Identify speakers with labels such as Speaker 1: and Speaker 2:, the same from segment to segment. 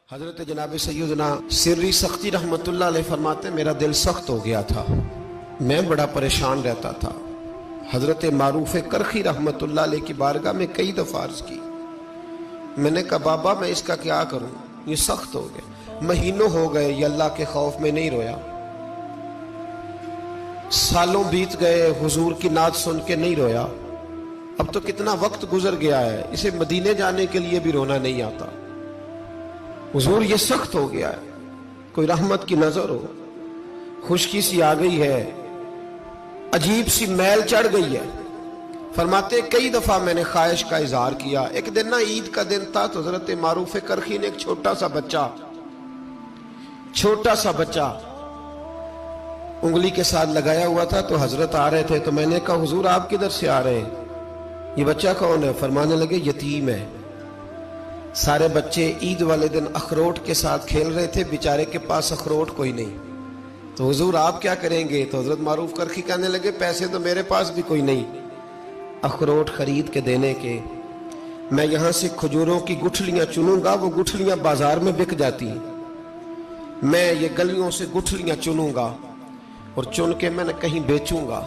Speaker 1: حضرت جناب سیدنا سری سختی رحمت اللہ علیہ فرماتے میرا دل سخت ہو گیا تھا، میں بڑا پریشان رہتا تھا۔ حضرت معروف کرخی رحمت اللہ علیہ کی بارگاہ میں کئی دفعہ عرض کی، میں نے کہا بابا میں اس کا کیا کروں، یہ سخت ہو گیا، مہینوں ہو گئے یہ اللہ کے خوف میں نہیں رویا، سالوں بیت گئے حضور کی نعت سن کے نہیں رویا، اب تو کتنا وقت گزر گیا ہے، اسے مدینے جانے کے لیے بھی رونا نہیں آتا، حضور یہ سخت ہو گیا ہے، کوئی رحمت کی نظر ہو، خشکی سی آ گئی ہے، عجیب سی میل چڑھ گئی ہے۔ فرماتے کئی دفعہ میں نے خواہش کا اظہار کیا، ایک دن نا عید کا دن تھا تو حضرت معروف کرخی نے ایک چھوٹا سا بچہ انگلی کے ساتھ لگایا ہوا تھا، تو حضرت آ رہے تھے تو میں نے کہا حضور آپ کدھر سے آ رہے ہیں، یہ بچہ کون ہے؟ فرمانے لگے یتیم ہے۔ سارے بچے عید والے دن اخروٹ کے ساتھ کھیل رہے تھے، بیچارے کے پاس اخروٹ کوئی نہیں، تو حضور آپ کیا کریں گے؟ تو حضرت معروف کرخی کہنے لگے پیسے تو میرے پاس بھی کوئی نہیں اخروٹ خرید کے دینے کے، میں یہاں سے کھجوروں کی گٹھلیاں چنوں گا، وہ گٹھلیاں بازار میں بک جاتی ہیں، میں یہ گلیوں سے گٹھلیاں چنوں گا اور چن کے میں نے کہیں بیچوں گا،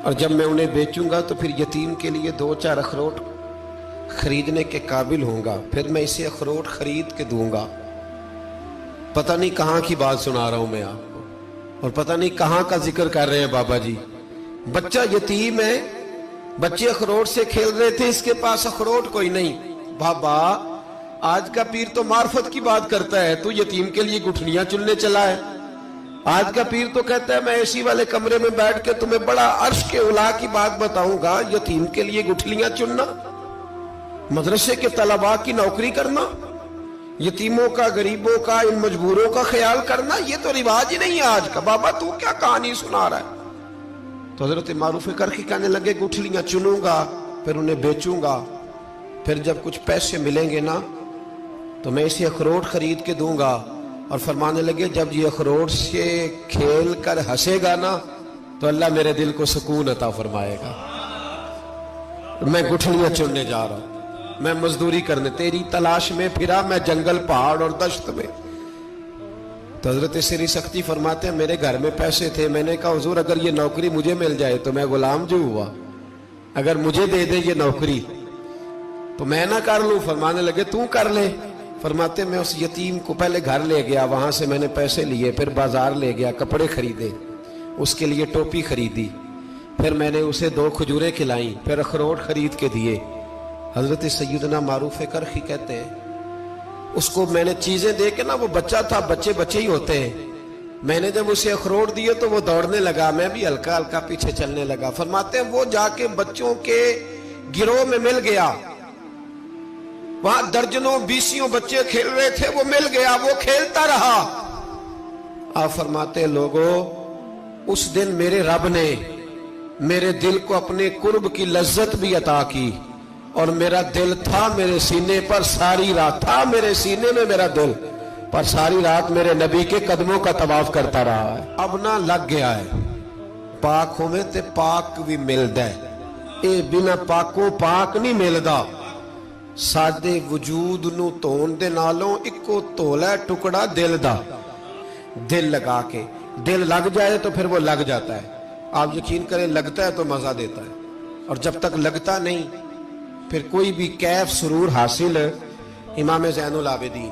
Speaker 1: اور جب میں انہیں بیچوں گا تو پھر یتیم کے لیے 2-4 اخروٹ خریدنے کے قابل ہوں گا، پھر میں اسے اخروٹ خرید کے دوں گا۔ پتہ نہیں کہاں کی بات سنا رہا ہوں میں آپ کو، اور پتہ نہیں کہاں کا ذکر کر رہے ہیں بابا جی۔ بچہ یتیم ہے، بچے اخروٹ سے کھیل رہے تھے، اس کے پاس اخروٹ کوئی نہیں۔ بابا آج کا پیر تو معرفت کی بات کرتا ہے، تو یتیم کے لیے گٹھلیاں چننے چلا ہے۔ آج کا پیر تو کہتا ہے میں اسی والے کمرے میں بیٹھ کے تمہیں بڑا عرش کے اعلیٰ کی بات بتاؤں گا، یتیم کے لیے گٹھلیاں چننا، مدرسے کے طلباء کی نوکری کرنا، یتیموں کا غریبوں کا ان مجبوروں کا خیال کرنا، یہ تو رواج ہی نہیں ہے آج کا۔ بابا تو کیا کہانی سنا رہا ہے؟ تو حضرت معروف کرخی کہنے لگے گٹھلیاں چنوں گا، پھر انہیں بیچوں گا، پھر جب کچھ پیسے ملیں گے نا تو میں اسے اخروٹ خرید کے دوں گا، اور فرمانے لگے جب یہ اخروٹ سے کھیل کر ہنسے گا نا تو اللہ میرے دل کو سکون عطا فرمائے گا۔ میں گٹھلیاں چننے جا رہا ہوں، میں مزدوری کرنے تیری تلاش میں پھرا میں جنگل پہاڑ اور دشت میں۔ تو حضرت سری سختی فرماتے ہیں میرے گھر میں پیسے تھے، میں نے کہا حضور اگر یہ نوکری مجھے مل جائے تو میں غلام جو ہوا، اگر مجھے دے دے یہ نوکری تو میں نہ کر لوں؟ فرمانے لگے تو کر لے۔ فرماتے میں اس یتیم کو پہلے گھر لے گیا، وہاں سے میں نے پیسے لیے، پھر بازار لے گیا، کپڑے خریدے، اس کے لیے ٹوپی خریدی، پھر میں نے اسے 2 کھجوریں کھلائیں، پھر اخروٹ خرید کے دیے۔ حضرت سیدنا معروف کرخی کہتے ہیں اس کو میں نے چیزیں دے کے نا، وہ بچہ تھا، بچے ہی ہوتے ہیں، میں نے جب اسے اخروٹ دیے تو وہ دوڑنے لگا، میں بھی ہلکا ہلکا پیچھے چلنے لگا۔ فرماتے ہیں وہ جا کے بچوں کے گروہ میں مل گیا، وہاں درجنوں 20 بچے کھیل رہے تھے، وہ مل گیا، وہ کھیلتا رہا۔ آپ فرماتے ہیں لوگوں اس دن میرے رب نے میرے دل کو اپنے قرب کی لذت بھی عطا کی، اور میرا دل تھا میرے سینے پر ساری رات، تھا میرے سینے میں میرا دل، پر ساری رات میرے نبی کے قدموں کا طواف کرتا رہا ہے۔ اب نہ لگ گیا ہے، پاک ہوئے تے پاک بھی ملدا ہے، اے بنا پاکوں پاک نہیں ملدا۔ سادے وجود نو تون دے نالوں اکو تولا ٹکڑا دل دا، دل لگا کے، دل لگ جائے تو پھر وہ لگ جاتا ہے۔ آپ یقین کریں لگتا ہے تو مزہ دیتا ہے، اور جب تک لگتا نہیں پھر کوئی بھی کیف سرور حاصل۔ امام زین العابدین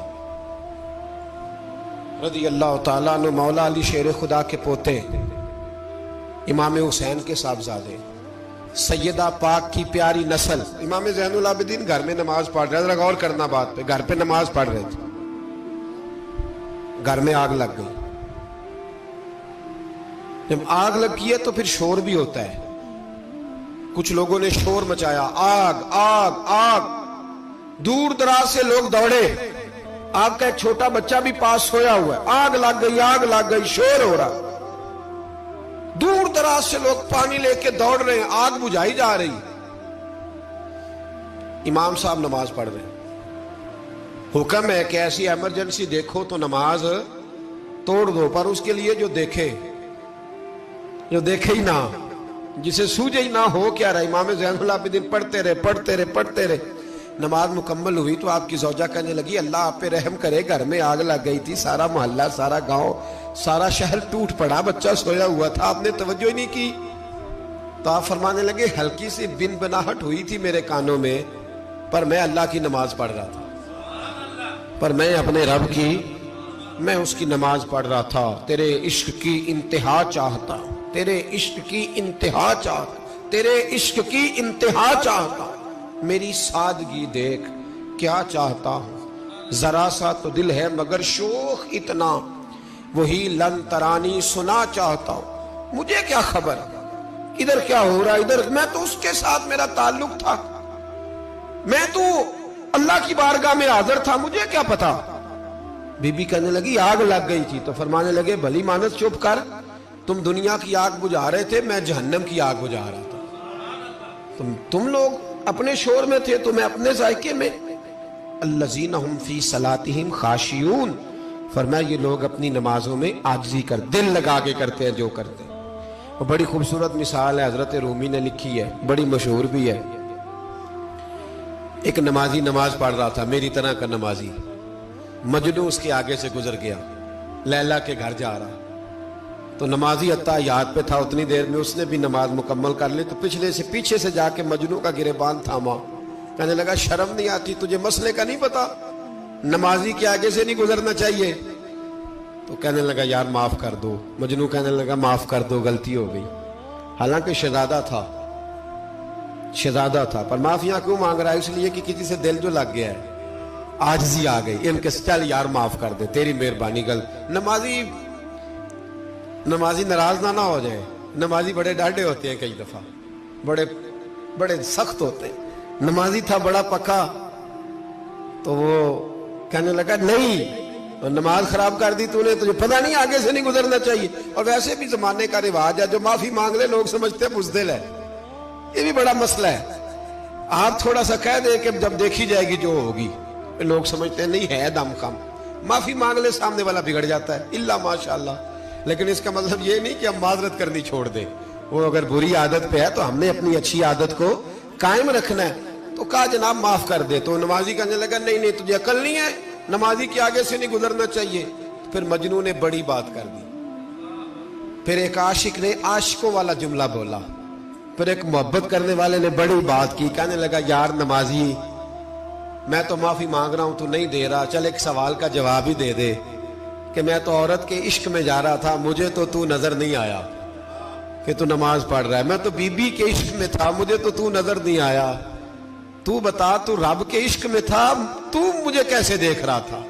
Speaker 1: رضی اللہ تعالیٰ عنہ مولا علی شیر خدا کے پوتے، امام حسین کے صاحبزادے، سیدہ پاک کی پیاری نسل، امام زین العابدین گھر میں نماز پڑھ رہے تھے، غور کرنا بات پہ، گھر پہ نماز پڑھ رہے تھے، گھر میں آگ لگ گئی۔ جب آگ لگی ہے تو پھر شور بھی ہوتا ہے، کچھ لوگوں نے شور مچایا، آگ آگ آگ، دور دراز سے لوگ دوڑے، آپ کا ایک چھوٹا بچہ بھی پاس سویا ہوا ہے، آگ لگ گئی، شور ہو رہا، دور دراز سے لوگ پانی لے کے دوڑ رہے ہیں، آگ بجھائی جا رہی، امام صاحب نماز پڑھ رہے ہیں۔ حکم ہے کہ ایسی ایمرجنسی دیکھو تو نماز توڑ دو، پر اس کے لیے جو دیکھے ہی نہ، جسے سوجے ہی نہ ہو کیا رہا۔ امام زین العابدین پڑھتے رہے، نماز مکمل ہوئی تو آپ کی زوجہ کہنے لگی اللہ آپ پہ رحم کرے، گھر میں آگ لگ گئی تھی، سارا محلہ، سارا گاؤں، سارا شہر ٹوٹ پڑا، بچہ سویا ہوا تھا، آپ نے توجہ ہی نہیں کی۔ تو آپ فرمانے لگے ہلکی سی بن بناہٹ ہوئی تھی میرے کانوں میں، پر میں اللہ کی نماز پڑھ رہا تھا، پر میں اپنے رب کی میں اس کی نماز پڑھ رہا تھا، تیرے عشق کی انتہا چاہتا، تیرے عشق کی انتہا چاہتا، تیرے عشق کی انتہا چاہتا، میری سادگی دیکھ کیا چاہتا ہوں، ذرا سا تو دل ہے مگر شوخ اتنا، وہی لن ترانی سنا چاہتا ہوں، مجھے کیا خبر ادھر کیا ہو رہا، ادھر میں تو اس کے ساتھ میرا تعلق تھا، میں تو اللہ کی بارگاہ میں حاضر تھا، مجھے کیا پتا۔ بی بی کہنے لگی آگ لگ گئی تھی، تو فرمانے لگے بھلی مانس چپ کر، تم دنیا کی آگ بجھا رہے تھے، میں جہنم کی آگ بجھا رہا تھا، تم لوگ اپنے شور میں تھے تو میں اپنے ذائقے میں۔ الذین ہم فی صلاتہم خاشعون، فرمایا یہ لوگ اپنی نمازوں میں عاجزی کر دل لگا کے کرتے ہیں جو کرتے ہیں۔ وہ بڑی خوبصورت مثال ہے، حضرت رومی نے لکھی ہے، بڑی مشہور بھی ہے۔ ایک نمازی نماز پڑھ رہا تھا، میری طرح کا نمازی، مجنو اس کے آگے سے گزر گیا، لیلا کے گھر جا رہا، تو نمازی اتحیات پہ تھا، اتنی دیر میں اس نے بھی نماز مکمل کر لی، تو پیچھے سے جا کے مجنو کا گریبان تھاما، کہنے لگا شرم نہیں آتی تجھے، مسئلے کا نہیں پتا، نمازی کے آگے سے نہیں گزرنا چاہیے؟ تو کہنے لگا یار معاف کر دو، مجنو کہنے لگا معاف کر دو، غلطی ہو گئی، حالانکہ شہزادہ تھا، پر معافیاں کیوں مانگ رہا ہے؟ اس لیے کہ کسی سے دل جو لگ گیا ہے، عاجزی آ گئی، ان کے چل یار معاف کر دے، تیری مہربانی، نمازی ناراض نہ ہو جائے، نمازی بڑے ڈاڈے ہوتے ہیں، کئی دفعہ بڑے سخت ہوتے ہیں، نمازی تھا بڑا پکا، تو وہ کہنے لگا نہیں، نماز خراب کر دی تو نے، تجھے پتہ نہیں آگے سے نہیں گزرنا چاہیے، اور ویسے بھی زمانے کا رواج ہے، جو معافی مانگ لے لوگ سمجھتے ہیں بزدل ہے، یہ بھی بڑا مسئلہ ہے، آپ تھوڑا سا کہہ دیں کہ جب دیکھی جائے گی جو ہوگی، لوگ سمجھتے ہیں نہیں ہے دم کم، معافی مانگ لے سامنے والا بگڑ جاتا ہے، الا ماشاءاللہ، لیکن اس کا مطلب یہ نہیں کہ ہم معذرت کرنی چھوڑ دیں، وہ اگر بری عادت پہ ہے تو ہم نے اپنی اچھی عادت کو قائم رکھنا ہے، تو کہا جناب معاف کر دے، تو نمازی کہنے لگا نہیں تجھے عقل نہیں ہے، نمازی کے آگے سے نہیں گزرنا چاہیے۔ پھر مجنون نے بڑی بات کر دی، پھر ایک عاشق نے عاشقوں والا جملہ بولا، پھر ایک محبت کرنے والے نے بڑی بات کی، کہنے لگا یار نمازی میں تو معافی مانگ رہا ہوں تو نہیں دے رہا، چل ایک سوال کا جواب ہی دے دے کہ میں تو عورت کے عشق میں جا رہا تھا، مجھے تو نظر نہیں آیا کہ تو نماز پڑھ رہا ہے، میں تو بی بی کے عشق میں تھا، مجھے تو نظر نہیں آیا، تو بتا تو رب کے عشق میں تھا، تو مجھے کیسے دیکھ رہا تھا،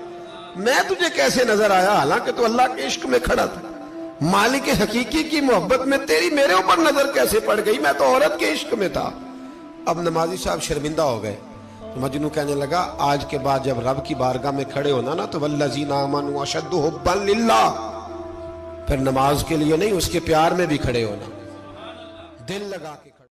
Speaker 1: میں تجھے کیسے نظر آیا، حالانکہ تو اللہ کے عشق میں کھڑا تھا، مالک حقیقی کی محبت میں تیری میرے اوپر نظر کیسے پڑ گئی، میں تو عورت کے عشق میں تھا۔ اب نمازی صاحب شرمندہ ہو گئے، مجنو کہنے لگا آج کے بعد جب رب کی بارگاہ میں کھڑے ہونا نا تو والذین آمنوا اشد حبا للہ، پھر نماز کے لیے نہیں، اس کے پیار میں بھی کھڑے ہونا، دل لگا کے